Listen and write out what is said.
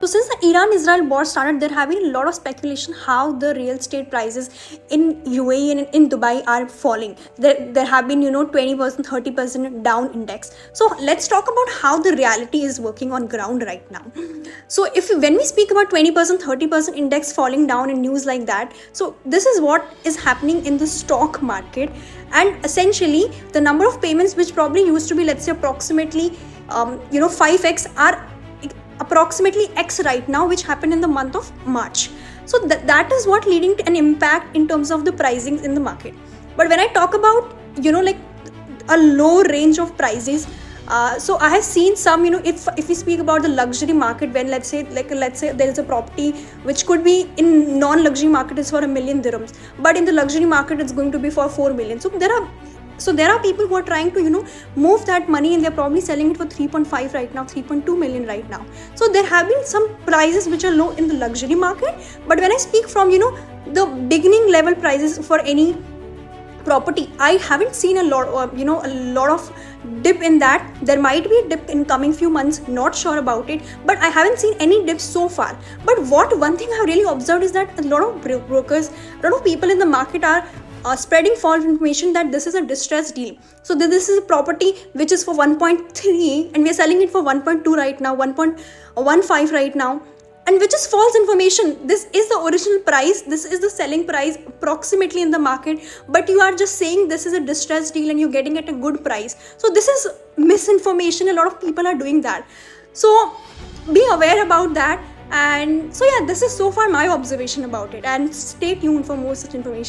So since the Iran-Israel war started, there have been a lot of speculation how the real estate prices in UAE and in Dubai are falling. There have been 20%, 30% down index. So let's talk about how the reality is working on ground right now. So when we speak about 20%, 30% index falling down in news like that, so this is what is happening in the stock market, and essentially the number of payments which probably used to be, let's say, approximately 5x are approximately X right now, which happened in the month of March. So that is what leading to an impact in terms of the pricing in the market. But when I talk about like a low range of prices, so I have seen some, if we speak about the luxury market, when let's say there is a property which could be in non-luxury market is for 1 million dirhams, but in the luxury market it's going to be for 4 million. So there are people who are trying to move that money, and they're probably selling it for 3.5 right now, 3.2 million right now. So there have been some prices which are low in the luxury market, but when I speak from the beginning level prices for any property, I haven't seen a lot of dip in that. There might be a dip in coming few months, not sure about it, but I haven't seen any dips so far. But one thing I've really observed is that a lot of brokers, a lot of people in the market are spreading false information that this is a distressed deal. So this is a property which is for 1.3 and we're selling it for 1.2 right now, 1.15 right now, and which is false information. This is the original price, this is the selling price approximately in the market, but you are just saying this is a distressed deal and you're getting at a good price. So this is misinformation. A lot of people are doing that, so be aware about that. And so yeah, this is so far my observation about it, and stay tuned for more such information.